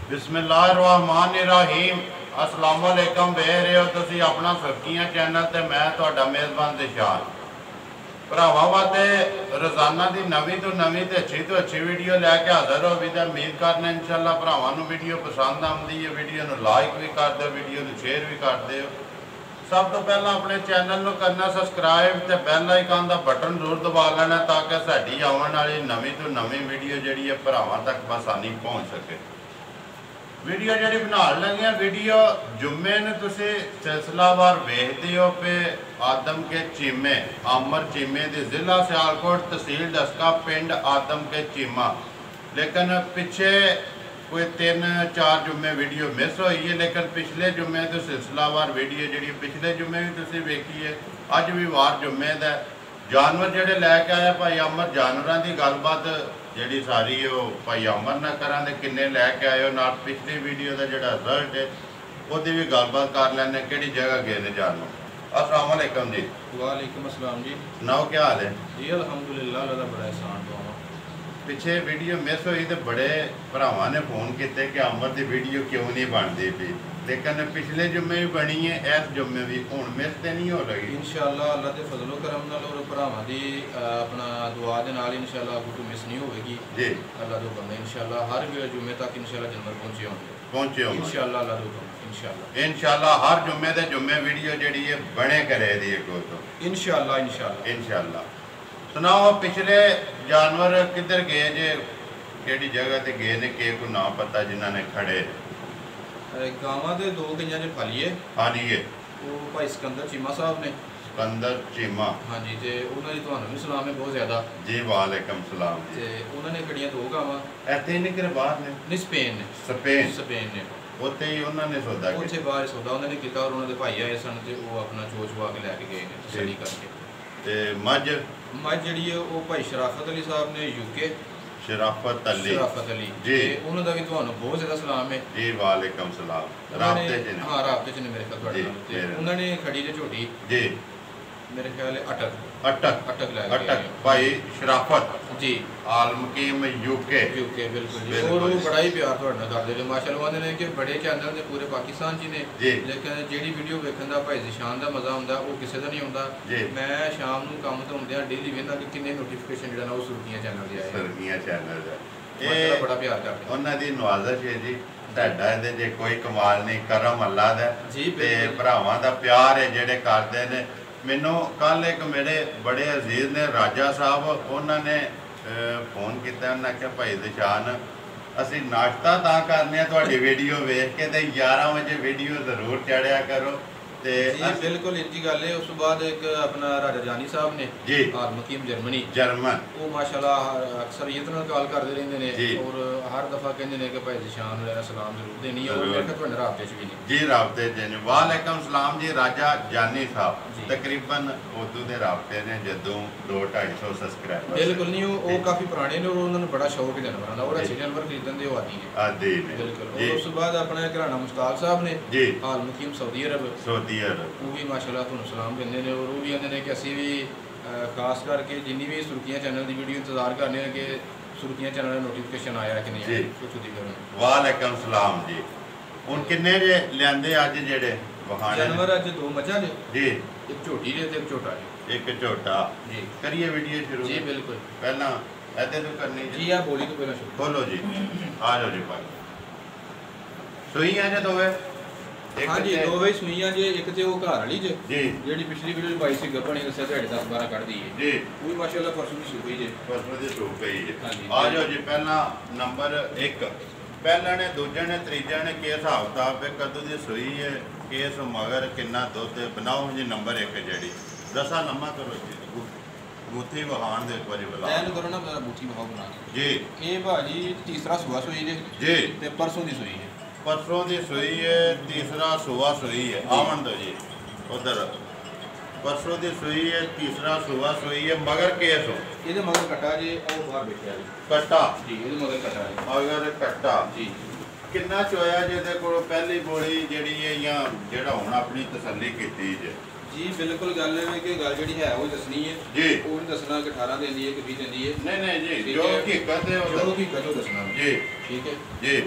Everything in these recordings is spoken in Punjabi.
बिस्मिल्लाहिर्रहमानिर्रहीम अस्सलाम वालेकुम। वेख रहे हो तुसी अपना सुर्खियां चैनल ते मैं तुहाडा मेज़बान दिशान भरावां वास्ते रोज़ाना की नवीं तो नवीं ते अच्छी वीडियो लैके हाज़र हो भी। तो उम्मीद करने इंशाअल्लाह भरावां नूं वीडियो पसंद आती है। वीडियो नूं लाइक भी कर दो, वीडियो नूं शेयर भी कर दो। सब तो पहला अपने चैनल नूं करना सबसक्राइब ते बैल आइकन का बटन जरूर दबा लेना ताकि साडी आने वाली नवीं तो नवीं वीडियो जिहड़ी है भरावां तक आसानी पहुँच सके। वीडियो जी बना लगे वीडियो जुम्मे ने तुसी सिलसिलावार वेखते हो पे आदम के चीमे आमर चीमे के जिला सियालकोट तहसील डस्का पिंड आदम के चीमा। लेकिन पिछे कोई 3-4 जुम्मे वीडियो मिस हुई है। लेकिन पिछले जुम्मे तो सिलसिलावार वीडियो जी पिछले जुम्मे भी तुसी वेखी है। अज भी वार जुम्मे का जानवर जोड़े लैके आए भाई अमर जानवरों की गलबात जी सारी वो भाई अमर ना करा किन्ने लैके आए हो ना पिछली वीडियो का जोड़ा रिजल्ट है वो भी गलबात कर लैने कि जगह गए ने जानवर। अस्सलाम वालेकुम जी। वालेकुम अस्सलाम जी। सुनाओ क्या हाल है जी अल्हम्दुलिल्लाह अल्लाह दा बड़ा एहसान हुआ। पिछे वीडियो मिस हुई तो बड़े भरावां ने फोन किए कि अमर की वीडियो क्यों नहीं बनती पी। लेकिन पिछले जुम्मे भी बनी है इस जुम्मे भी हुण मिस तो नहीं हो रही। इंशाअल्लाह अल्लाह के फजलो करम नाल और भरावां दी अपना दुआ दे नाल इंशाअल्लाह आपको मिस नहीं होगी जी। अल्लाह दो बंदे इंशाअल्लाह हर जुम्मे तक इंशाअल्लाह जानवर पहुंचे होंगे इंशाअल्लाह अल्लाह दो इंशाअल्लाह इंशाअल्लाह हर जुम्मे ते जुम्मे वीडियो जी है बने करे दी तो इंशाअल्लाह इंशाअल्लाह इंशाअल्लाह। सुनाओ पिछले जानवर किधर गए जे केड़ी जगह ते गए ने के को नाम पता जिन्होंने खड़े गावां दे 2 गईयां ने फालिए। हाँ जी ये वो भाई सिकंदर चीमा साहब ने सिकंदर चीमा। हाँ जी ते उन्होंने तुहानू भी सलाम है बहुत ज़्यादा जी। वालेकुम सलाम जी। ते उन्होंने खड़ियां 2 गावां ऐसे नहीं कि बाहर ने नहीं स्पेन ने स्पेन ने उत्थे ही उन्होंने सौदा किया उत्थे बाहर सौदा उन्होंने किया और उन्होंने भाई आए सन ते वो अपना चो चवा के लैके गए ने तसल्ली करके। ते मझ जी वो भाई शराफत अली साहब ने यूके शराफत अली जी उन्होंने भी तुहानू बहुत ज़्यादा सलाम है जी। वालेकुम सलाम। राबते च ने? हाँ राबते च ने मेरे ख्याल तुहाडे नाल ते उन्होंने खड़ी जे झोटी जी मेरे ख्याल अटक लैके भाई शराफत जी आलमकीम यूके बिल्कुल जी। और वो बड़ा ही प्यार तुहाडे नाल करदे ने माशाअल्लाह। उन्होंने कि बड़े चैनल ने पूरे पाकिस्तान च ने लेकिन जिहड़ी वीडियो वेखण दा भाई जिशान दा मज़ा आउंदा वो किसी दा नहीं आउंदा। मैं शाम नूं काम तो आउंदियां डेली वेखदा कि किन्ने नोटिफिकेशन जिहड़ा ना वो सुर्खियां चैनल दे आए सुर्खियां चैनल दा ये बड़ा प्यार करदे उन्हां दी नवाज़िश है जी। साडा इहदे जे कोई कमाल नहीं करम अल्लाह दा जी ते भरावां दा प्यार है जिहड़े करदे ने। मैनू कल एक मेरे बड़े अजीज ने राजा साहब उन्होंने फोन किया उन्हें आख्या भाई दिशान असी नाश्ता तां करने तुहाडी वीडियो वेख के ते 11 बजे वीडियो जरूर चढ़िया करो ते जी बिल्कुल इंजी गल है। उस बाद एक अपना राजा जानी साहब ने जी आलमकीम जर्मन वो माशाल्लाह अक्सरियत नाल कॉल करते रहंदे ने और हर दफ़ा कहंदे ने कि भाई जिशान वाला सलाम जरूर देनी है और मेरे ख्याल तुहाडे राबते च भी ने जी राबते च ने। वालेकुम सलाम जी राजा जानी साहब तकरीबन उर्दू के राबते ने जदों 200-250 सब्सक्राइबर बिल्कुल नहीं वो काफ़ी पुराने ने और उन्होंने बड़ा शौक है जानवरों का और अच्छे जानवर खरीदन दे आदि ने बिल्कुल। और उस बाद अपने घराना मुश्ताक साहब ने जी आलमकीम सऊदी अरब वो भी माशाल्लाह तुहानू सलाम कहते हैं और वो भी कहते हैं कि असी भी खास करके जिन्नी भी सुर्खियां चैनल की वीडियो इंतजार करने कि सुर्खियां चैनल नोटिफिकेशन आया कि नहीं आया कुछ दी करो। वालेकुम सलाम जी। हुण किन्ने जे लियांदे अज जेड़े वखाने जानवर अज 2 मझां ने जी एक झोटी जे ते एक झोटा जी एक झोटा जी। करिए वीडियो शुरू जी बिल्कुल पहला ऐसे तो करनी जी आ बोली तो पहला शुरू बोलो जी आ जाओ जी भाई सुई आ जा दोवे हाँ जी 2 वे सुईयां जे एक ते वो घर वाली जे जी जेडी पिछली वीडियो 22 सी गबणी दस्या ते 10-12 कढ दी है जी वो भी माशाल्लाह परसों दी सुई जे परसों दी सूक गई है। आ जाओ जी पहला नंबर 1 पहला ने दूजे ने तीजे ने के हिसाब किताब है कदों दी सुई है केस मगर किन्ना दुध बनाओ जी नंबर 1 जेडी दसा लम्मा करो जी बूथी वहान दे एक बारी बुला ऐन करो ना बूथी वहां बना जी ये भाजी तीसरा सुबह सुई जे जी ते परसों दी सुई है परसों की सुई है तीसरा सुबह सुई है आवन दो जी उधर परसों की सुई है तीसरा सुबह सुई है मगर केस हो ये मगर कटा जी और बाहर बैठा जी कट्टा जी ये मगर कटा है मगर कट्टा जी किन्ना चोया जिहदे कोल पहली बोली जिहड़ी है या जिहड़ा हुण अपनी तसल्ली कीती जे जी बिल्कुल गल है कि गल जी है वो दसनी है जी वो नहीं दसना कि 18 देंदी है कि 20 देंदी है नहीं जी जो हकीकत है जो हकीकत वो दसना जी ठीक है जी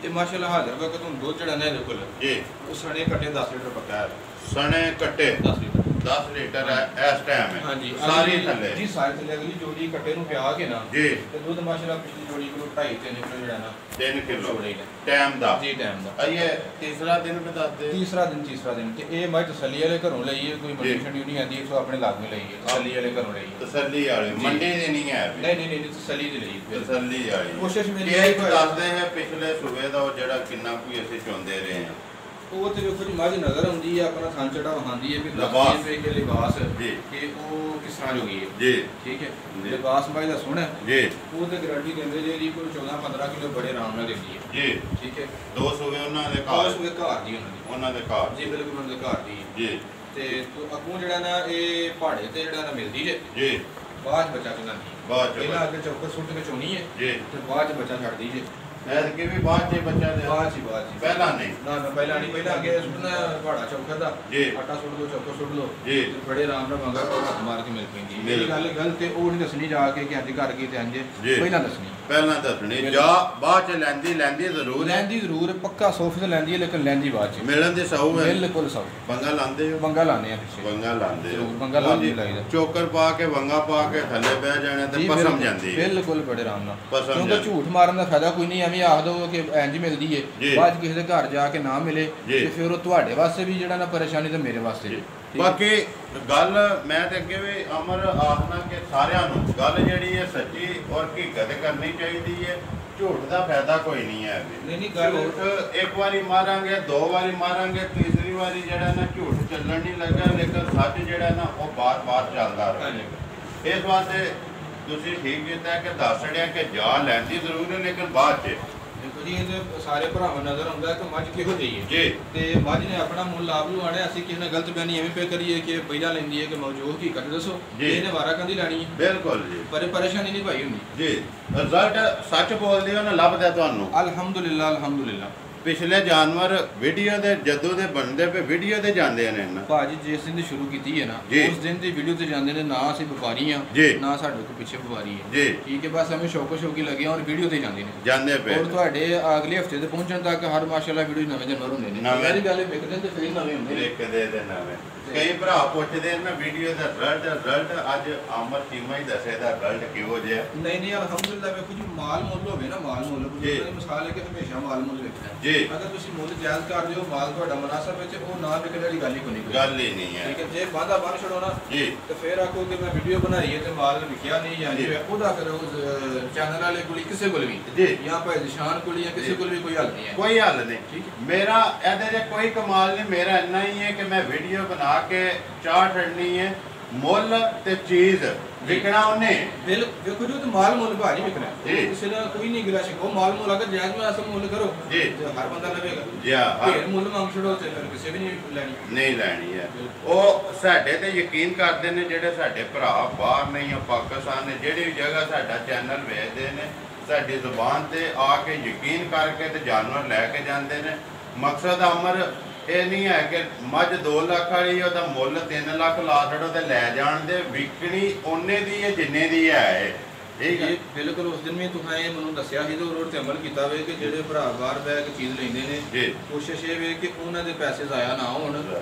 ਇਹ ਮਾਸ਼ਾਅੱਲਾ ਹਾਜ਼ਰ ਵਕਤ ਹੁਣ ਦੁੱਧ ਜਿਹੜਾ ਨੇ ਬਿਲਕੁਲ ਜੀ ਉਹ ਸਣੇ ਕੱਟੇ 10 ਲੀਟਰ ਪੱਕਾ ਹੈ। ਸਣੇ ਕੱਟੇ 10 ਲੀਟਰ 10 ਲੀਟਰ ਹੈ ਇਸ ਟਾਈਮ ਹੈ। ਹਾਂਜੀ ਸਾਰੀ ਥੱਲੇ ਜੀ ਸਾਰੇ ਥੱਲੇ ਅਗਲੀ ਜੋੜੀ ਕੱਟੇ ਨੂੰ ਪਿਆ ਕੇ ਨਾ ਜੀ ਤੇ ਦੁੱਧ ਮਾਸ਼ਾਅੱਲਾ ਪਿਛਲੀ ਜੋੜੀ ਕੋਲ 2.5 3 ਕਿਲੋ ਜਿਹੜਾ ਨਾ 3 ਕਿਲੋ ਛੋੜੇ ਨੇ ਟਾਈਮ ਦਾ ਜੀ ਟਾਈਮ ਦਾ। ਇਹ ਤੀਸਰਾ ਦਿਨ ਬਤਾਤੇ ਤੀਸਰਾ ਦਿਨ ਤੇ ਇਹ ਮੈਂ ਤਸੱਲੀ ਵਾਲੇ ਘਰੋਂ ਲਈ ਹੈ, ਕੋਈ ਮੰਡੀ ਸ਼ੰਡੀ ਨਹੀਂ ਆਂਦੀ, ਸੋ ਆਪਣੇ ਲਾਗੂ ਲਈ ਹੈ, ਤਸੱਲੀ ਵਾਲੇ ਘਰੋਂ ਲਈ ਹੈ। ਤਸੱਲੀ ਵਾਲੇ ਮੰਡੀ ਦੇ ਨਹੀਂ ਹੈ ਨਹੀਂ ਤਸੱਲੀ ਦੀ ਲਈ ਹੈ। ਤਸੱਲੀ ਵਾਲੀ ਕੋਸ਼ਿਸ਼ ਮੇਰੀ ਇਹ ਦੱਸਦੇ ਹੈ ਪਿਛਲੇ ਸੂਬੇ ਦਾ ਜਿਹੜਾ ਕਿੰਨਾ ਕੋਈ ਅਸੀਂ ਚੁੰਦੇ ਰਹੇ ਹਾਂ। ਉਹ ਤੇ ਵੇਖੋ ਜੀ ਮੱਝ ਨਜ਼ਰ ਆਉਂਦੀ ਹੈ, ਆਪਣਾ ਥਣ ਚੜਾ ਵਹਾਂਦੀ ਹੈ ਵੀ ਲਿਬਾਸ ਕਿ ਲਿਬਾਸ ਜੀ ਕਿ ਉਹ ਕਿਸ ਤਰ੍ਹਾਂ ਜੋਗੀ ਹੈ ਜੀ ਠੀਕ ਹੈ। ਲਿਬਾਸ ਮੱਝ ਦਾ ਸੋਹਣਾ ਜੀ ਉਹ ਤੇ ਗਾਰੰਟੀ ਦਿੰਦੇ ਜੇ ਇਹਦੀ ਕੋਈ 14 15 ਕਿਲੋ ਬੜੇ ਆਰਾਮ ਨਾਲ ਦਿੰਦੀ ਹੈ ਜੀ ਠੀਕ ਹੈ। 2 ਸੂਬੇ ਉਹਨਾਂ ਦੇ ਘਰ ਘਰ ਦੀ ਉਹਨਾਂ ਦੇ ਘਰ ਜੀ ਬਿਲਕੁਲ ਉਹਨਾਂ ਦੇ ਘਰ ਦੀ ਜੀ ਤੇ ਅੱਗੋਂ ਜਿਹੜਾ ਨਾ ਇਹ ਪਹਾੜੇ ਤੇ ਜਿਹੜਾ ਨਾ ਮਿਲਦੀ ਜੇ ਜੀ ਬਾਅਦ ਬੱਚਾ ਚਲਾਉਂਦੀ ਬਾਅਦ ਚ ਪਹਿਲਾਂ ਅੱਗੇ ਚੌਕਰ ਸੁੱਟ ਕੇ ਚੋਣੀ ਹੈ ਜੀ ਤੇ ਬਾਅਦ ਚ ਬੱਚਾ ਛੱਡਦੀ ਜੇ। ਐਦ ਕਿ ਵੀ ਬਾਅਦ ਚ ਬੱਚਾ ਦੇ ਬਾਅਦ ਚ ਪਹਿਲਾਂ ਨਹੀਂ ਨਾ ਪਹਿਲਾਂ ਨਹੀਂ, ਪਹਿਲਾਂ ਅੱਗੇ ਸੁੱਟਣਾ ਪਹਾੜਾ ਚੌਕਰ ਦਾ ਜੀ ਆਟਾ ਸੁੱਟ ਲਓ ਚੌਕਰ ਸੁੱਟ ਲਓ ਜੀ ਤੇ ਬੜੇ ਆਰਾਮ ਨਾਲ ਮੰਗਾ ਹੱਥ ਮਾਰ ਕੇ ਮਿਲ ਪੈਂਦੀ ਹੈ। ਇਹ ਗੱਲ ਗਲਤ ਤੇ ਉਹ ਨਹੀਂ ਦੱਸਣੀ ਜਾ ਕੇ ਕਿ ਅੱਜ ਘਰ ਗਈ ਤੇ ਅੰਜੇ ਪਹਿਲਾਂ ਦੱਸਣੀ ਪਹਿਲਾਂ ਦੱਸਣੀ ਜਾਂ ਬਾਅਦ ਚ ਲੈਂਦੀ ਜ਼ਰੂਰ ਹੈ। ਲੈਂਦੀ ਜ਼ਰੂਰ ਪੱਕਾ ਸੋਫੇ ਤੇ ਲੈਂਦੀ ਹੈ ਲੇਕਿਨ ਲੈਂਦੀ ਬਾਅਦ ਚ ਮਿਲਣ ਦੇ ਸੌ ਹੈ ਬਿਲਕੁਲ ਸੌ ਵੰਗਾ ਲਾਉਂਦੇ ਹੋ ਵੰਗਾ ਲਾਣੇ ਆ ਪਿੱਛੇ ਵੰਗਾ ਲਾਉਂਦੇ ਹੋ ਜ਼ਰੂਰ ਵੰਗਾ ਲਾਉਂਦੇ ਲਾਈਦਾ ਚੋਕਰ ਪਾ ਕੇ ਵੰਗਾ ਪਾ ਕੇ ਥੱਲੇ ਬਹਿ ਜਾਣਾ ਤੇ ਪਸਮ ਜਾਂਦੀ ਹੈ ਬਿਲਕੁਲ ਬੜੇ ਆਰਾਮ ਨਾਲ। ਪਸਮ ਕਿਉਂਕਿ ਝੂਠ ਮਾਰਨ ਦਾ ਫਾਇਦਾ ਕੋਈ ਨਹੀਂ, ਐਵੇਂ ਆਖ ਦੋ ਕਿ ਇੰਜ ਮਿਲਦੀ ਏ ਬਾਅਦ ਚ ਕਿਸੇ ਦੇ ਘਰ ਜਾ ਕੇ ਨਾ ਮਿਲੇ ਤੇ ਫਿਰ ਉਹ ਤੁਹਾਡੇ ਵਾਸਤੇ ਵੀ ਜਿਹੜਾ ਨਾ ਪਰੇਸ਼ਾਨੀ ਤੇ ਮੇਰੇ ਵਾਸਤੇ ਵੀ। ਬਾਕੀ ਗੱਲ ਮੈਂ ਤੇ ਅੱਗੇ ਵੀ ਅਮਰ ਆਖਣਾ ਕਿ ਸਾਰਿਆਂ ਨੂੰ ਗੱਲ ਜਿਹੜੀ ਹੈ ਸੱਚੀ ਔਰ ਹਕੀਕਤ ਕਰਨੀ ਚਾਹੀਦੀ ਹੈ। ਝੂਠ ਦਾ ਫਾਇਦਾ ਕੋਈ ਨਹੀਂ ਹੈ। ਨਹੀਂ ਗੱਲ ਝੂਠ ਇੱਕ ਵਾਰੀ ਮਾਰਾਂਗੇ 2 ਵਾਰੀ ਮਾਰਾਂਗੇ ਤੀਸਰੀ ਵਾਰੀ ਜਿਹੜਾ ਨਾ ਝੂਠ ਚੱਲਣ ਨਹੀਂ ਲੱਗਾ, ਲੇਕਿਨ ਸੱਚ ਜਿਹੜਾ ਨਾ ਉਹ ਬਾਰ-ਬਾਰ ਚੱਲਦਾ ਰਹੇ। ਇਸ ਵਾਸਤੇ ਤੁਸੀਂ ਠੀਕ ਕੀਤਾ ਕਿ ਦੱਸ ਛੜਿਆ ਕਿ ਜਾ ਲੈਂਦੀ ਜ਼ਰੂਰ ਹੈ ਲੇਕਿਨ ਬਾਅਦ 'ਚ ਦੇਖੋ ਜੀ ਇਹ ਸਾਰੇ ਭਰਾਵਾਂ ਨਜ਼ਰ ਆਉਂਦਾ ਕਿ ਮੱਝ ਕਿਹੋ ਜਿਹੀ ਹੈ ਜੀ ਤੇ ਮੱਝ ਨੇ ਆਪਣਾ ਮੁੱਲ ਆਪ ਲਵਾਉਣਾ। ਅਸੀਂ ਕਿਸੇ ਨਾਲ ਗਲਤ ਬਿਆਨੀ ਐਵੇਂ ਪੇ ਕਰੀਏ ਕਿ ਪਹਿਲਾਂ ਲੈਂਦੀ ਹੈ ਕਿ ਮੌਜੂਦ ਹਕੀਕਤ ਦੱਸੋ ਇਹਨੇ ਵਾਰਾ ਕੰਦੀ ਲੈਣੀ ਹੈ। ਬਿਲਕੁਲ ਜੀ ਪਰ ਪਰੇਸ਼ਾਨੀ ਨਹੀਂ ਭਾਈ ਹੁੰਦੀ ਜੀ। ਰਿਜ਼ਲਟ ਸੱਚ ਬੋਲਦੇ ਹੋ ਨਾ ਲੱਭਦਾ ਤੁਹਾਨੂੰ। ਅਲਹਮਦੁਲਿਲਾ ਪਿਛਲੇ ਜਾਨਵਰ ਵੀਡੀਓ ਦੇ ਜਦੋਂ ਦੇ ਬਣਦੇ ਪਏ ਵੀਡੀਓ ਤੇ ਜਾਂਦੇ ਨੇ ਨਾ ਭਾਜੀ ਜਿਸ ਦਿਨ ਦੀ ਸ਼ੁਰੂ ਕੀਤੀ ਹੈ ਨਾ ਉਸ ਦਿਨ ਦੀ ਵੀਡੀਓ ਤੇ ਜਾਂਦੇ ਨੇ। ਨਾ ਅਸੀਂ ਵਪਾਰੀ ਆ ਨਾ ਸਾਡੇ ਕੋਲ ਪਿੱਛੇ ਵਪਾਰੀ ਹੈ ਜੀ ਠੀਕ ਹੈ। ਬਸ ਐਵੇਂ ਸ਼ੌਕੀ ਲੱਗੇ ਔਰ ਵੀਡੀਓ ਤੇ ਜਾਂਦੇ ਪਏ ਔਰ ਤੁਹਾਡੇ ਅਗਲੇ ਹਫਤੇ ਤੇ ਪਹੁੰਚਣ ਤੱਕ ਹਰ ਮਾਸ਼ਾਅੱਲਾ ਵੀਡੀਓ ਨਵੇਂ ਜਾਨਵਰ ਹੁੰਦੇ ਨੇ। ਨਵੇਂ ਗੱਲ ਵਿਕਦੇ ਤੇ ਫਿਰ ਨਵੇਂ ਹੁੰਦੇ ਨੇ ਵਿਕਦੇ ਤੇ ਨਵੇਂ। ਕਈ ਭਰਾ ਪੁੱਛਦੇ ਨੇ ਵੀਡੀਓ ਦਾ ਰਿਜ਼ਲਟ ਅੱਜ ਆਮਰ ਕੀਮਾ ਹੀ ਦੱਸੇ ਦਾ ਰਿਜ਼ਲਟ ਕਿਹੋ ਜਿਹਾ। ਨਹੀਂ ਅਲਹਮਦੁਲਿਲਾ ਵੇਖੋ ਜੀ ਮਾਲ ਮੁੱਲ ਹੋਵੇ ਨਾ ਮਾਲ ਮੁੱਲ ਦੀ ਮਿਸਾਲ ਹੈ ਕਿ ਹਮੇਸ਼ਾ ਮਾਲ ਮੁੱਲ ਵੇਖਣਾ ਜੀ। ਅਗਰ ਤੁਸੀਂ ਮੁੱਲ ਜਾਇਜ਼ ਕਰ ਦਿਓ ਮਾਲ ਤੁਹਾਡਾ ਮੁਨਾਸਬ ਵਿੱਚ ਉਹ ਨਾ ਵਿਕਣ ਵਾਲੀ ਗੱਲ ਹੀ ਕੋਈ ਨਹੀਂ। ਗੱਲ ਹੀ ਨਹੀਂ ਹੈ ਠੀਕ ਹੈ। ਜੇ ਵਾਦਾ ਬਣ ਛੜੋਣਾ ਜੀ ਤੇ ਫਿਰ ਆਖੋ ਕਿ ਮੈਂ ਵੀਡੀਓ ਬਣਾਈ ਹੈ ਤੇ ਮਾਲ ਵਿਕਿਆ ਨਹੀਂ ਜਾਂ ਜੀ ਉਹਦਾ ਫਿਰ ਉਸ ਚੈਨਲ ਵਾਲੇ ਕੋਲ ਕਿਸੇ ਕੋਲ ਵੀ ਜੀ ਜਾਂ ਭਾਈ ਨਿਸ਼ਾਨ ਕੋਲ ਜਾਂ ਕਿਸੇ ਕੋਲ ਵੀ ਕੋਈ ਹੱਲ ਨਹੀਂ ਹੈ। ਕੋਈ ਹੱਲ ਨਹੀਂ ਮੇਰਾ ਇਹਦੇ 'ਚ ਕੋਈ ਕਮਾਲ ਨਹੀਂ। ਮੇਰਾ ਇੰਨਾ ਹੀ ਹੈ ਕਿ ਮੈਂ ਵੀਡੀਓ ਬਣਾ ਕੇ ਚਾਹ ਛੱਡਣੀ ਹੈ ਮੁੱਲ ਤੇ ਚੀਜ਼ ਵਿਕਣਾ ਉਹਨੇ ਵੇਖੋ ਜੀ ਤੇ ਮਾਲ ਮੁੱਲ ਭਾਜੀ ਵਿਕਣਾ ਕਿਸੇ ਦਾ ਕੋਈ ਨਹੀਂ ਗਿਲਾ ਸ਼ਿਕੋ ਮਾਲ ਮੁੱਲ ਅਗਰ ਜਾਇਜ਼ ਮੈਂ ਅਸਲ ਮੁੱਲ ਕਰੋ ਜੀ ਹਰ ਬੰਦਾ ਲਵੇਗਾ ਜੀ ਹਾਂ ਮੁੱਲ ਮੰਗ ਛੜੋ ਤੇ ਫਿਰ ਕਿਸੇ ਵੀ ਨਹੀਂ ਲੈਣੀ ਹੈ। ਉਹ ਸਾਡੇ ਤੇ ਯਕੀਨ ਕਰਦੇ ਨੇ ਜਿਹੜੇ ਸਾਡੇ ਭਰਾ ਬਾਹਰ ਨਹੀਂ ਆ ਪਾਕਿਸਤਾਨ ਨੇ ਜਿਹੜੀ ਜਗ੍ਹਾ ਸਾਡਾ ਚੈਨਲ ਵੇਖਦੇ ਨੇ ਸਾਡੀ ਜ਼ੁਬਾਨ ਤੇ ਆ ਕੇ ਯਕੀਨ ਕਰਕੇ ਤੇ ਜਾਨਵਰ ਲੈ ਕੇ ਜਾਂਦੇ ਨੇ। ਮਕਸਦ ਅਮਰ ਇਹ ਨਹੀਂ ਹੈ ਕਿ ਮੱਝ 2 ਲੱਖ ਵਾਲੀ ਉਹਦਾ ਮੁੱਲ 3 ਲੱਖ ਲਾ ਛੜੋ ਤੇ ਲੈ ਜਾਣ ਦੇ ਵਿਕਣੀ ਉਹਨੇ ਦੀ ਹੈ ਜਿੰਨੇ ਦੀ ਹੈ। ਠੀਕ ਹੈ ਬਿਲਕੁਲ। ਉਸ ਦਿਨ ਵੀ ਤੁਸੀਂ ਇਹ ਮੈਨੂੰ ਦੱਸਿਆ ਸੀ ਤੇ ਰੋਡ ਤੇ ਅਮਲ ਕੀਤਾ ਵੇ ਕਿ ਜਿਹੜੇ ਭਰਾ ਬਾਹਰ ਬਹਿ ਕੇ ਚੀਜ਼ ਲੈਂਦੇ ਨੇ ਜੀ ਕੋਸ਼ਿਸ਼ ਇਹ ਵੇ ਕਿ ਉਹਨਾਂ ਦੇ ਪੈਸੇ ਜ਼ਾਇਆ ਨਾ ਹੋਣ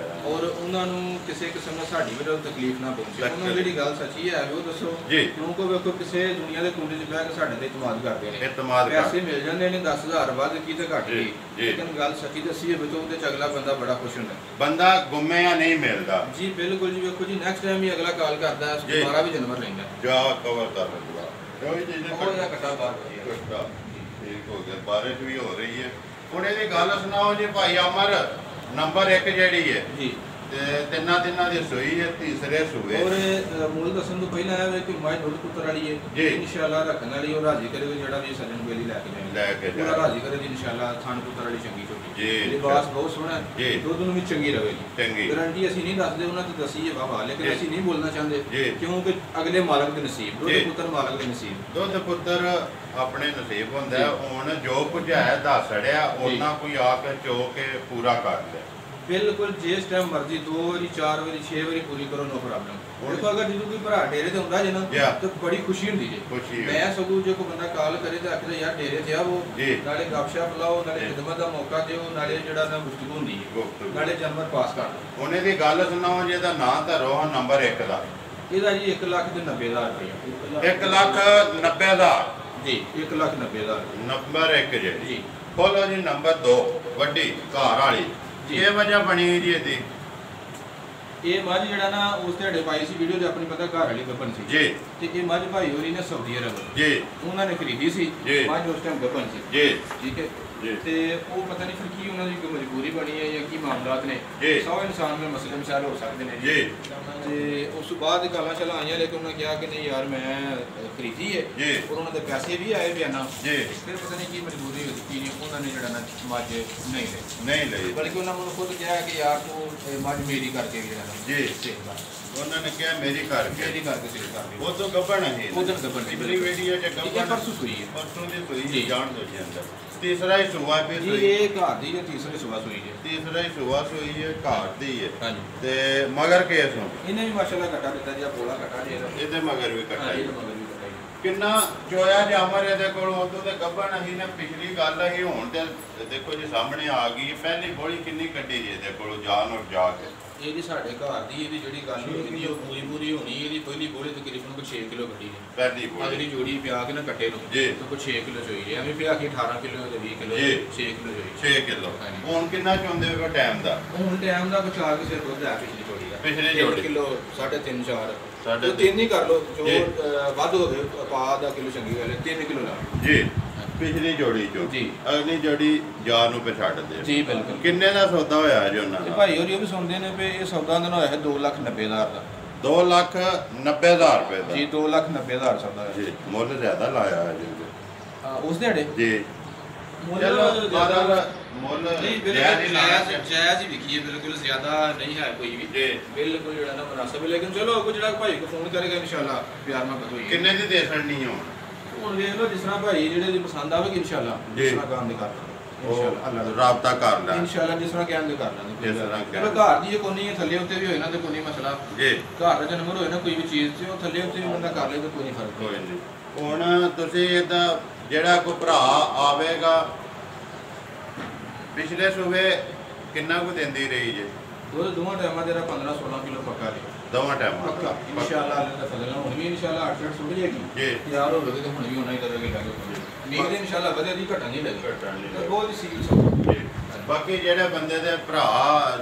ਔਰ ਉਹਨਾਂ ਨੂੰ ਕਿਸੇ ਕਿਸਮ ਨਾਲ ਸਾਡੀ ਵਜ੍ਹਾ ਤੋਂ ਤਕਲੀਫ ਨਾ ਪਹੁੰਚੇ। ਉਹਨਾਂ ਨੂੰ ਜਿਹੜੀ ਗੱਲ ਸੱਚੀ ਹੈ ਉਹ ਦੱਸੋ ਕਿਉਂਕਿ ਵੇਖੋ ਕਿਸੇ ਦੁਨੀਆ ਦੇ ਕੋਨੇ 'ਚ ਬਹਿ ਕੇ ਸਾਡੇ ਤੇ ਇਤਮਾਦ ਕਰਦੇ ਨੇ ਪੈਸੇ ਮਿਲ ਜਾਂਦੇ ਨੇ 10,000 ਵੱਧ ਕੀ ਤੇ ਘੱਟ ਕੀ ਲੇਕਿਨ ਗੱਲ ਸੱਚੀ ਦੱਸੀ ਹੈ ਬਤੋਂ ਤੇ ਅਗਲਾ ਬੰਦਾ ਬੜਾ ਖੁਸ਼ ਹੁੰਦਾ ਬੰਦਾ ਗੁੰਮੇ ਜਾਂ ਨਹੀਂ ਮਿਲਦਾ ਜੀ ਬਿਲਕੁਲ ਜੀ। ਵੇਖੋ ਜੀ ਨੈਕਸਟ ਟਾਈਮ ਹੀ ਅਗਲਾ ਕਾਲ ਕਰਦਾ ਹੈ ਦੁਬਾਰਾ ਵੀ ਜਾਨਵਰ ਲੈਂਦਾ ਜਾ ਕਵਰ ਕਰ ਲੈਂਦਾ ਕੋਈ ਚੀਜ਼ ਦਾ ਕੱਟਾ ਬਾਹਰ ਠੀਕ ਹੋ ਗਿਆ। ਬਾਰਿਸ਼ ਵੀ ਹੋ ਰਹੀ ਹੈ। ਹੁਣ ਇਹਦੀ ਗੱਲ ਸੁਣਾਓ ਜੀ ਭਾਈ ਅਮਰ ਨੰਬਰ 1 ਜਿਹੜੀ ਹੈ ਜੀ ਤੇ ਤਿੰਨਾਂ ਦੀ ਸੂਈ ਹੈ ਤੀਸਰੇ ਸੂਏ ਔਰ ਮੁੱਲ ਦੱਸਣ ਤੋਂ ਪਹਿਲਾਂ ਇਹ ਕਿ ਮਾਈ ਦੁੱਧ ਪੁੱਤਰ ਵਾਲੀ ਹੈ ਜੀ ਇਨਸ਼ਾਅੱਲਾ ਰੱਖਣ ਵਾਲੀ ਉਹ ਰਾਜੀ ਕਰੇਗਾ ਜਿਹੜਾ ਵੀ ਸੱਜਣ ਬੇਲੀ ਲੈ ਕੇ ਪੂਰਾ ਰਾਜੀ ਕਰੇ ਜੀ ਇਨਸ਼ਾਅੱਲਾ ਥਾਨ ਪੁੱਤਰ ਵਾਲੀ ਚੰਗੀ ਝੋਟੀ ਜੀ ਲਿਬਾਸ ਬਹੁਤ ਸੋਹਣਾ ਜੀ ਦੁੱਧ ਨੂੰ ਵੀ ਚੰਗੀ ਰਵੇਗੀ ਚੰਗੀ ਗਾਰੰਟੀ ਅਸੀਂ ਨਹੀਂ ਦੱਸਦੇ ਉਹਨਾਂ ਤੋਂ ਦੱਸੀ ਹੈ ਬਾਬਾ ਲੇਕਿਨ ਅਸੀਂ ਨਹੀਂ ਬੋਲਣਾ ਚਾਹੁੰਦੇ ਕਿਉਂਕਿ ਅਗਲੇ ਮਾਲਕ ਦੇ ਨਸੀਬ ਦੁੱਧ ਪੁੱਤਰ ਮਾਲਕ ਦੇ ਨਸੀਬ ਦੁੱਧ ਪੁੱਤਰ ਆਪਣੇ ਨਸੀਬ ਹੁੰਦਾ ਹੁਣ ਜੋ ਪੁਜਾਇਆ ਦੱਸ ਛੜਿਆ ਉਹਨਾਂ ਕੋਈ ਆ ਕੇ ਚੋ ਕੇ ਪੂਰਾ ਕਰ ਲਿਆ बिल्कुल जिस टाइम मर्जी 2 वारी 4 वारी 6 वारी पूरी करो, नो प्रॉब्लम। देखो अगर जो कोई भरा डेरे ते हुंदा जे ना तो बड़ी खुशी हुंदी जे। मैं सगों जो कोई बंदा कॉल करे तो आखदा यार डेरे ते आवो, नाले गपशप लाओ, नाले खिदमत दा मौका दिओ, नाले जेड़ा ना गुफ्तगू हुंदी है, नाले जानवर पास कर दो। ਉਹਨੇ ਦੀ ਗੱਲ ਸੁਣਾਓ ਜਿਹਦਾ ਨਾਂ ਧਰੋ ਨੰਬਰ 1 ਦਾ। ਇਹਦਾ ਜੀ 1,90,000 ਰੁਪਏ। 1,90,000 ਜੀ, 1,90,000 ਨੰਬਰ 1 ਜੀ। ਖੋਲੋ ਜੀ ਨੰਬਰ 2 ਵੱਡੀ ਘਰ ਵਾਲੀ। ਇਹ ਵਜ੍ਹਾ ਬਣੀ ਜੀ ਇਹਦੀ ਇਹ ਮੱਝ ਜਿਹੜਾ ਨਾ ਉਸ ਦਿਹਾੜੇ ਪਾਈ ਸੀ ਵੀਡੀਓ ਤੇ ਆਪਣੀ ਪਤਾ ਘਰ ਵਾਲੀ ਗੱਭਣ ਸੀ ਜੀ, ਤੇ ਇਹ ਮੱਝ ਭਾਈ ਹੋਰੀ ਨੇ ਸਾਊਦੀ ਅਰਬ ਜੀ ਉਹਨਾਂ ਨੇ ਖਰੀਦੀ ਸੀ ਮੱਝ ਉਸ ਟਾਈਮ ਗੱਭਣ ਸੀ ਜੀ, ਠੀਕ ਹੈ ਤੇ ਉਹ ਪਤਾ ਨਹੀਂ ਫਿਰ ਕੀ ਉਹਨਾਂ ਦੀ ਕੋਈ ਮਜਬੂਰੀ ਬਣੀ ਹੈ ਜਾਂ ਕੀ ਮਾਮਲਾਤ ਨੇ, ਸੌ ਇਨਸਾਨ ਦੇ ਮਸਲੇ ਮਸਾਇਲ ਹੋ ਸਕਦੇ ਨੇ ਜੀ। ਤੇ ਉਸ ਤੋਂ ਬਾਅਦ ਗਾਲਾਂ ਸ਼ਾਲਾਂ ਆਈਆਂ ਲੇਕਿਨ ਉਹਨਾਂ ਕਿਹਾ ਕਿ ਨਹੀਂ ਯਾਰ ਮੈਂ ਖਰੀਦੀ ਹੈ ਔਰ ਉਹਨਾਂ ਦੇ ਪੈਸੇ ਵੀ ਆਏ ਬਿਆਨਾ ਜੀ। ਫਿਰ ਪਤਾ ਨਹੀਂ ਕੀ ਮਜਬੂਰੀ ਹੋ ਚੁੱਕੀ ਨਹੀਂ, ਉਹਨਾਂ ਨੇ ਜਿਹੜਾ ਨਾ ਮੱਝ ਨਹੀਂ ਲਈ ਬਲਕਿ ਉਹਨਾਂ ਨੂੰ ਖੁਦ ਕਿਹਾ ਕਿ ਯਾਰ ਤੂੰ ਮੱਝ ਮੇਰੀ ਕਰਕੇ ਜਿਹੜਾ ਜੀ ਉਹਨਾਂ ਨੇ ਕਿਹਾ ਮੇਰੀ ਕਰਕੇ ਸੇਲ ਕਰ ਦੇ। ਉਹ ਤੋਂ ਗੱਭਣ ਹੈ, ਉਹ ਤੋਂ ਗੱਭਣ ਹੈ। ਮੇਰੀ ਵੀਡੀਓ ਚ ਗੱਭਣ ਪਰਸੋਂ ਸੂਈ ਹੈ, ਪਰਸੋਂ ਦੀ ਸੂਈ ਜੀ, ਜਾਣ ਦੋ ਜੀ ਅੰਦਰ। ਤੀਸਰਾ ਹੀ ਸੂਆ ਪੇ ਜੀ, ਇਹ ਘਰ ਦੀ ਹੈ, ਤੀਸਰੇ ਸੂਆ ਸੂਈ ਹੈ, ਤੀਸਰਾ ਹੀ ਸੂਆ ਸੂਈ ਹੈ, ਘਰ ਦੀ ਹੈ। ਹਾਂਜੀ ਤੇ ਮਗਰ ਕੇਸ ਨੂੰ ਇਹਨੇ ਵੀ ਮਾਸ਼ਾਅੱਲਾ ਕੱਟਾ ਦਿੱਤਾ ਜੀ, ਪੋਲਾ ਕੱਟਾ ਜੀ ਇਹਦੇ ਮਗਰ ਵੀ ਕੱਟਾ ਜੀ। ਕਿੰਨਾ ਚੋਇਆ ਜਾਮਰ ਇਹਦੇ ਕੋਲ ਉਦੋਂ ਤੇ ਗੱਭਣ ਅਸੀਂ ਨੇ ਪਿਛਲੀ ਗੱਲ ਅਸੀਂ ਹੁਣ ਤੇ ਦੇਖੋ ਜੀ ਸਾਹਮਣੇ ਆ ਗਈ। ਪਹਿਲੀ ਬੋਲੀ ਕਿੰਨੀ ਕੱਢੀ ਜੀ ਇਹਦੇ ਕੋਲੋਂ ਜਾਨ ਔਰ ਜਾ ਕੇ। ਇਹ ਜੀ ਸਾਡੇ ਘਰ ਦੀ ਇਹਦੀ ਜਿਹੜੀ ਗੱਲ ਹੋਈ ਉਹ ਪੂਰੀ ਹੋਣੀ। ਇਹਦੀ ਪਹਿਲੀ ਬੋਲੀ ਤਕਰੀਬਨ ਕੋਈ 6 ਕਿਲੋ ਕੱਢੀ ਹੈ ਪਹਿਲੀ ਬੋਲੀ। ਅਗਲੀ ਜੋੜੀ ਪਿਆ ਕੇ ਨਾ ਕੱਟੇ ਨੂੰ ਤੇ ਕੋਈ 6 ਕਿਲੋ ਚੋਈ ਹੈ, ਐਵੇਂ ਪਿਆ ਕੇ 18 ਕਿਲੋ ਤੇ 20 ਕਿਲੋ 6 ਕਿਲੋ ਚੋਈ 6 ਕਿਲੋ। ਹੁਣ ਕਿੰਨਾ ਚਾਹੁੰਦੇ ਹੋ ਟਾਈਮ ਦਾ? ਹੁਣ ਟਾਈਮ ਦਾ ਕੁਝ 4 ਕਿਸੇ ਦੁੱਧ ਹੈ ਪਿਛਲੀ ਜੋੜੀ ਦਾ, ਪਿਛਲੀ ਜੋੜੀ ਕਿਲੋ 3.5 4 3 ਹੀ ਕਰ ਲਓ, ਜੋ ਵੱਧ ਹੋ ਗਏ ਪਾ ਦਾ ਕਿਲੋ ਚੰਗੀ ਗੱਲ ਹੈ, 3 ਕਿਲੋ ਲਾ ਜੀ ਪਿਛਲੀ ਜੋੜੀ ਚੋਂ ਜੀ। ਅਗਲੀ ਜੋੜੀ ਜਾਨ ਨੂੰ ਛੱਡ ਦੇ ਜੀ। ਬਿਲਕੁਲ। ਕਿੰਨੇ ਦਾ ਸੌਦਾ ਹੋਇਆ ਜੀ ਉਹਨਾਂ ਦਾ? ਭਾਈ ਹੋਰੀ ਉਹ ਵੀ ਸੁਣਦੇ ਨੇ ਵੀ ਇਹ ਸੌਦਾ ਉਹਨਾਂ ਹੋਇਆ ਹੈ 2,90,000 ਦਾ। 2,90,000 ਰੁਪਏ ਦਾ ਜੀ, 2,90,000 ਸੌਦਾ ਹੋਇਆ ਜੀ। ਮੁੱਲ ਜ਼ਿਆਦਾ ਲਾਇਆ ਹੈ ਜੀ ਉਸ ਦਿਹਾੜੇ ਜੀ। ਮੁੱਲ ਜਾਇਜ਼ ਹੀ ਵਿਕੀ ਹੈ, ਬਿਲਕੁਲ ਜ਼ਿਆਦਾ ਨਹੀਂ ਹੈ ਕੋਈ ਵੀ ਜੀ, ਬਿਲਕੁਲ ਜਿਹੜਾ ਨਾ ਮੁਨਾਸਬ ਹੈ। ਲੇਕਿਨ ਚਲੋ ਕੋਈ ਜਿਹੜਾ ਭਾਈ ਕੋ ਫੋਨ ਕਰੇਗਾ ਇਨਸ਼ਾਅੱਲਾ ਪਿਆਰ ਨਾਲ ਬਤੋਈ ਕਿੰਨੇ ਦੀ ਦੇ ਛੱਡਣੀ ਹੁਣ ਵੇਖ ਲਓ ਜਿਸ ਤਰ੍ਹਾਂ ਭਾਈ ਜਿਹੜੇ ਦੀ ਪਸੰਦ ਆਵੇਗੀ ਇਨਸ਼ਾਅੱਲਾ ਜਿਸ ਤਰ੍ਹਾਂ ਕੰਮ ਦੇ ਕਰ ਰਾਬਤਾ ਕਰ ਲੈ ਇਨਸ਼ਾਅੱਲਾ, ਜਿਸ ਤਰ੍ਹਾਂ ਕਹਿੰਦੇ ਕਰ ਲਾਂਗੇ। ਜਿਸ ਤਰ੍ਹਾਂ ਚਲੋ ਘਰ ਦੀ ਜੇ ਕੋਈ ਥੱਲੇ ਉੱਤੇ ਵੀ ਹੋਏ ਨਾ ਤੇ ਕੋਈ ਮਸਲਾ ਜੀ, ਘਰ ਦਾ ਨੰਬਰ ਹੋਏ ਨਾ ਕੋਈ ਵੀ ਚੀਜ਼ ਤੇ ਉਹ ਥੱਲੇ ਉੱਤੇ ਵੀ ਬੰਦਾ ਕਰ ਲੇ ਤਾਂ ਕੋਈ ਨਹੀਂ ਫਰਕ। ਕੋਈ ਨਹੀਂ। ਹੁਣ ਤੁਸੀਂ ਇਹਦਾ ਜਿਹੜਾ ਕੋਈ ਭਰਾ ਆਵੇਗਾ ਪਿਛਲੇ ਸੂਬੇ ਕਿੰਨਾ ਕੁ ਦਿੰਦੀ ਰਹੀ ਜੇ? ਦੋਵਾਂ ਟਾਈਮਾਂ ਤੇਰਾ 15-16 ਕਿਲੋ ਪੱਕਾ ਜੀ, ਦੋਵਾਂ ਟਾਈਮਾਂ ਪੱਕਾ ਇਨਸ਼ਾਅੱਲਾ। ਅੱਲਾਹ ਦਾ ਫਜ਼ਲ ਨਾਲ ਹੁਣ ਵੀ ਇਨਸ਼ਾਅੱਲਾ 8 ਸੁੱਟ ਜਾਏਗੀ ਜੀ, ਯਾਰ ਹੋਵੇ ਤੇ ਹੁਣ ਵੀ ਉਹਨਾਂ ਹੀ ਕਰੇਗੇ ਲੱਗੇ ਨੀਂਦ ਇਨਸ਼ਾਅੱਲਾ ਵਧੇ ਦੀ ਘਟਣ ਨਹੀਂ ਲੱਗੀ ਤੇ ਬਹੁਤ ਹੀ ਸੀਰੀਅਸ ਹੋ ਜੀ। ਬਾਕੀ ਜਿਹੜੇ ਬੰਦੇ ਦੇ ਭਰਾ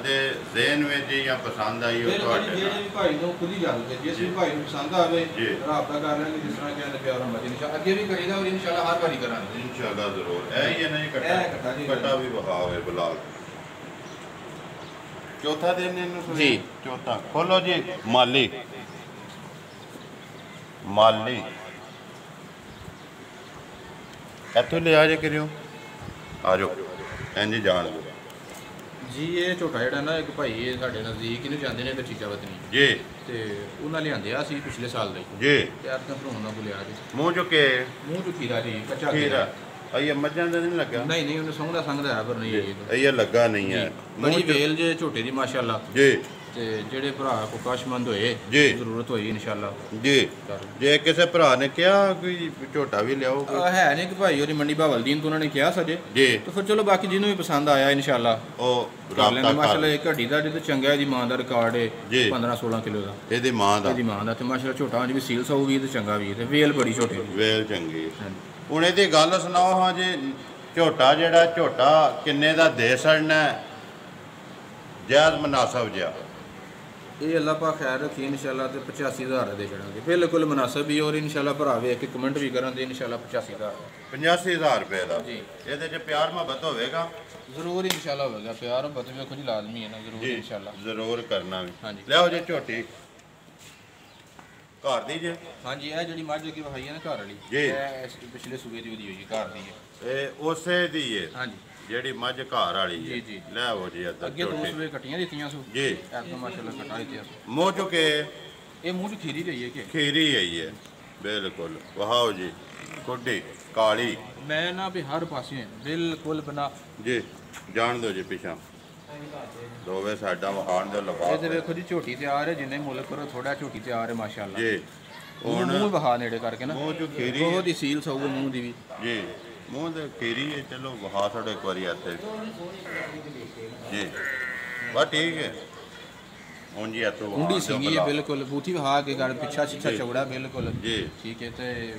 ਦੇ ਜ਼ਿਹਨ ਵਿੱਚ ਜਾਂ ਪਸੰਦ ਆਈ ਉਹ ਤੁਹਾਡੇ ਜਿਹੜੇ ਵੀ ਭਾਈ ਨੂੰ ਖੁਦ ਹੀ ਇਜਾਜ਼ਤ ਹੈ, ਜਿਸ ਵੀ ਭਾਈ ਨੂੰ ਪਸੰਦ ਆਵੇ ਰਾਬਤਾ ਕਰ ਲੈਣਗੇ, ਜਿਸ ਤਰ੍ਹਾਂ ਕਹਿੰਦੇ ਪਿਆਰ ਨਾਲ ਇਨਸ਼ਾਅੱਲਾ ਅੱਗੇ ਵੀ ਕਰੀਦਾ ਔਰ ਇਨਸ਼ਾਅੱਲਾ ਹਰ ਵਾਰੀ ਕਰਾਂਗੇ ਇਨਸ਼ਾਅੱਲਾ ਜ਼ਰੂਰ। ਇਹ ਹੀ ਹੈ ਨਾ ਜੀ ਕੱਟਾ ਵੀ ਵਿਖਾਵੇ ਬਲਾਲ। ਚੌਥਾ ਦਿਨ ਇਹਨੂੰ ਜੀ, ਚੌਥਾ ਖੋਲੋ ਜੀ। ਮਾਲੀ ਇੱਥੋਂ ਲਿਆ ਜੇ ਕਰਿਓ ਆ ਜਾਓ ਇੰਝ ਜਾਣ ਦਿਓ ਜੀ। ਇਹ ਝੋਟਾ ਜਿਹੜਾ ਨਾ ਇੱਕ ਭਾਈ ਇਹ ਸਾਡੇ ਨਜ਼ਦੀਕ ਇਹਨੂੰ ਜਾਂਦੇ ਨੇ ਚੀਚਾ ਵਤਨੀ ਜੀ, ਤੇ ਉਹਨਾਂ ਲਿਆਂਦਿਆ ਸੀ ਪਿਛਲੇ ਸਾਲ ਦਾ ਜੀ। ਯਾਰ ਤਾਂ ਭਰੋਣਾ ਬੁਲਿਆ ਜੀ, ਮੂੰਹ ਚੁੱਕੇ ਖੀਰਾ ਜੀ, ਕੱਚਾ ਖੀਰਾ। ਇਹ ਮੱਝਾਂ ਦਾ ਨਹੀਂ ਲੱਗਾ? ਨਹੀਂ ਉਹਨੂੰ ਸੰਘਦਾ ਹੈ ਪਰ ਨਹੀਂ ਇਹ ਲੱਗਾ ਨਹੀਂ ਹੈ। ਬੜੀ ਵੇਲ ਜੇ ਝੋਟੇ ਦੀ ਮਾਸ਼ਾਅੱਲਾ ਜੀ। ਤੇ ਜਿਹੜੇ ਭਰਾ ਕੋ ਕਾਸ਼ਮੰਦ ਹੋਏ ਜ਼ਰੂਰਤ ਹੋਈ ਇਨਸ਼ਾਅੱਲਾ ਜੀ। ਜੇ ਕਿਸੇ ਭਰਾ ਨੇ ਕਿਹਾ ਕੋਈ ਝੋਟਾ ਵੀ ਲਿਆਓ ਹੈ ਨਹੀਂ ਕਿ ਭਾਈ ਉਹਦੀ ਮੰਡੀ ਬਹਾਵਲਦੀਨ ਤੋਂ ਉਹਨਾਂ ਨੇ ਕਿਹਾ ਸਜੇ ਜੀ, ਤੇ ਫਿਰ ਚਲੋ ਬਾਕੀ ਜਿਹਨੂੰ ਵੀ ਪਸੰਦ ਆਇਆ ਇਨਸ਼ਾਅੱਲਾ ਉਹ ਰਾਬਤਾ ਮਾਸ਼ਾਅੱਲਾ। ਇਹ ਘੜੀ ਦਾ ਜਿੱਦ ਚੰਗਾ ਇਹਦੀ ਮਾਂ ਦਾ ਰਿਕਾਰਡ ਹੈ 15-16 ਕਿਲੋ ਦਾ, ਇਹਦੀ ਮਾਂ ਦਾ ਤੇ ਮਾਸ਼ਾਅੱਲਾ ਝੋਟਾ ਵੀ ਸੀਲ ਸੌ ਵੀ ਤੇ ਚੰਗਾ ਵੀ ਤੇ ਵੇਲ ਬੜੀ ਛੋਟੀ ਵੇਲ ਚੰਗੀ। ਹੁਣ ਇਹਦੀ ਗੱਲ ਸੁਣਾਓ ਹਾਂ ਜੀ। ਝੋਟਾ ਜਿਹੜਾ ਝੋਟਾ ਕਿੰਨੇ ਦਾ ਦੇ ਛੱਡਣਾ ਜਾਇਜ਼ ਮੁਨਾਸਬ ਜਿਹਾ? ਇਹ ਅੱਲਾਹ ਪਾਕ ਖੈਰ ਰੱਖੀ ਇਨਸ਼ਾਅੱਲਾ ਤੇ 85,000 ਦੇ ਛੜਾਂਗੇ, ਬਿਲਕੁਲ ਮੁਨਾਸਬ ਹੀ। ਔਰ ਇਨਸ਼ਾਅੱਲਾ ਭਰਾ ਵੇਖ ਕੇ ਕਮੈਂਟ ਵੀ ਕਰਨ ਦੇ ਇਨਸ਼ਾਅੱਲਾ 85,000 ਰੁਪਏ ਦਾ ਜੀ। ਇਹਦੇ 'ਚ ਪਿਆਰ ਮੁਹੱਬਤ ਹੋਵੇਗਾ ਜ਼ਰੂਰ ਇਨਸ਼ਾਅੱਲਾ ਹੋਵੇਗਾ। ਪਿਆਰ ਮੁਹੱਬਤ ਵੇਖੋ ਜੀ ਲਾਜ਼ਮੀ ਹੈ ਨਾ, ਜ਼ਰੂਰ ਇਨਸ਼ਾਅੱਲਾ ਜ਼ਰੂਰ ਕਰਨਾ ਵੀ। ਹਾਂਜੀ ਲਿਆਓ ਜੀ ਝੋਟੀ ਘਰ ਦੀ ਜੇ? ਹਾਂਜੀ ਇਹ ਜਿਹੜੀ ਮੱਝ ਅੱਗੇ ਵਹਾਈ ਹੈ ਨਾ ਘਰ ਵਾਲੀ ਜੀ, ਇਹ ਪਿਛਲੇ ਸੂਬੇ ਦੀ ਉਹਦੀ ਹੋਈ ਘਰ ਦੀ ਹੈ। ਇਹ ਉਸੇ ਦੀ ਹੈ ਹਾਂਜੀ ਜਿਹੜੀ ਮੱਝ ਘਰ ਵਾਲੀ ਹੈ ਜੀ। ਲੈ ਆਓ ਜੀ ਅੱਗੇ ਦੋ ਸੂਬੇ ਕੱਟੀਆਂ ਦਿੱਤੀਆਂ ਸੂ ਜੀ, ਐਸਾ ਮਾਸ਼ਾਅੱਲਾ ਕਟਾ ਦਿੱਤੀਆਂ ਮੂੰਹ ਚੁੱਕੇ। ਇਹ ਮੂੰਹ ਚ ਖੀਰੀ ਰਹੀ ਹੈ ਕਿ ਖੀਰੀ ਆਈ ਹੈ ਬਿਲਕੁਲ। ਵਹਾਓ ਜੀ ਕੋਡੀ ਕਾਲੀ। ਮੈਂ ਨਾ ਵੀ ਹਰ ਪਾਸੇ ਬਿਲਕੁਲ ਬਣਾ ਜੀ ਜਾਣ ਦਿਓ ਜੀ ਪਿਛਾਂ ਦੋਵੇਂ ਸਾਡਾ ਵਹਾਣ ਦੇ ਲਫਾਫੇ ਇਹ ਤੇ ਵੇਖੋ ਜੀ ਝੋਟੀ ਤਿਆਰ ਹੈ, ਜਿੰਨੇ ਮੁੱਲ ਕਰੋ ਥੋੜਾ ਝੋਟੀ ਤਿਆਰ ਹੈ ਮਾਸ਼ਾਅੱਲਾ ਜੀ। ਹੁਣ ਮੂੰਹ ਵਹਾ ਨੇੜੇ ਕਰਕੇ ਨਾ ਮੂੰਹ ਚ ਖੀਰੀ ਬਹੁਤ ਹੀ ਸੀਲ ਸੌ ਮੂੰਹ ਦੀ ਵੀ ਜੀ, ਮੂੰਹ ਦੇ ਖੀਰੀ ਹੈ। ਚਲੋ ਵਹਾ ਸਾਡੇ ਇੱਕ ਵਾਰੀ ਆਤੇ ਜੀ ਬਸ ਠੀਕ ਹੈ। ਹੁਣ ਜੀ ਤੋ ਉਂਡੀ ਸਿੰਗੀ ਹੈ ਬਿਲਕੁਲ, ਬੂਥੀ ਵਹਾ ਕੇ ਗੱਲ ਪਿੱਛਾ ਛਿੱਛਾ ਚੌੜਾ ਬਿਲਕੁਲ ਜੀ ਠੀਕ ਹੈ। ਤੇ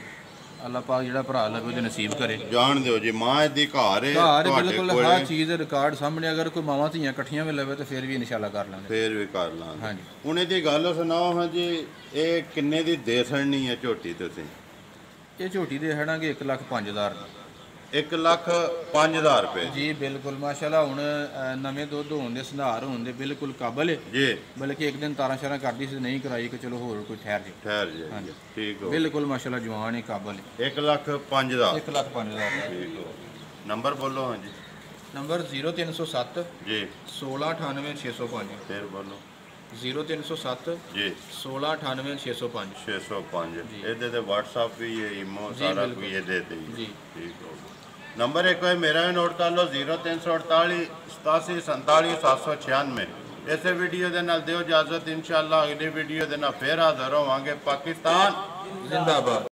ਅੱਲਾਹ ਪਾਕ ਜਿਹੜਾ ਭਰਾ ਲਵੇ ਉਹਦੇ ਨਸੀਬ ਕਰੇ। ਜਾਣ ਦਿਓ ਜੀ ਮਾਂ ਦੀ ਘਰ ਹੈ ਘਰ ਬਿਲਕੁਲ ਹਰ ਚੀਜ਼ ਦੇ ਰਿਕਾਰਡ ਸਾਹਮਣੇ, ਅਗਰ ਕੋਈ ਮਾਵਾਂ ਧੀਆਂ ਇਕੱਠੀਆਂ ਵੀ ਲਵੇ ਤਾਂ ਫਿਰ ਵੀ ਇਨਸ਼ਾਅੱਲਾ ਕਰ ਲਾਂਗੇ, ਫੇਰ ਵੀ ਕਰ ਲਾਂਗੇ। ਹਾਂਜੀ ਹੁਣ ਇਹਦੀ ਗੱਲ ਸੁਣਾਓ ਹਾਂ ਜੀ, ਇਹ ਕਿੰਨੇ ਦੀ ਦੇ ਸੜਨੀ ਹੈ ਝੋਟੀ ਤੁਸੀਂ? ਇਹ ਝੋਟੀ ਦੇ ਹੜਾਂਗੇ 1,05,000 1,05,000 ਰੁਪਏ ਜੀ ਬਿਲਕੁਲ ਮਾਸ਼ਾਅੱਲਾ। ਹੁਣ ਨਵੇਂ ਦੁੱਧ ਹੋਣ ਦੇ ਸੰਧਾਰ ਹੋਣ ਦੇ ਬਿਲਕੁਲ ਕਾਬਲ ਹੈ ਜੀ, ਬਲਕਿ ਇੱਕ ਦਿਨ ਤਾਰਾਂ ਸ਼ਾਰਾਂ ਕਰਦੀ ਸੀ ਨਹੀਂ ਕਰਾਈ ਕਿ ਚਲੋ ਹੋਰ ਕੋਈ ਠਹਿਰ ਜੇ। ਹਾਂਜੀ ਠੀਕ ਹੋ ਬਿਲਕੁਲ ਮਾਸ਼ਾਅੱਲਾ ਜਵਾਨ ਹੈ ਕਾਬਲ ਹੈ। 1,05,000 1,05,000 ਠੀਕ ਹੋ। ਨੰਬਰ ਬੋਲੋ ਹਾਂ ਜੀ। ਨੰਬਰ 0307 ਜੀ 1698 605 ਫੇਰ ਬੋਲੋ 0307 ਜੀ 1698 605 605 ਇਹਦੇ ਤੇ WhatsApp ਵੀ ਹੈ, ਈਮੋ ਸਾਰਾ ਕੁਝ ਇਹਦੇ ਤੇ ਜੀ ਠੀਕ ਹੋ। ਨੰਬਰ ਇੱਕ ਵਾਰ ਮੇਰਾ ਵੀ ਨੋਟ ਕਰ ਲਓ 0348 87 47 796। ਇਸੇ ਵੀਡੀਓ ਦੇ ਨਾਲ ਦਿਓ ਇਜਾਜ਼ਤ, ਇਨਸ਼ਾਅੱਲਾ ਅਗਲੀ ਵੀਡੀਓ ਦੇ ਨਾਲ ਫੇਰ ਹਾਜ਼ਰ ਹੋਵਾਂਗੇ। ਪਾਕਿਸਤਾਨ ਜ਼ਿੰਦਾਬਾਦ।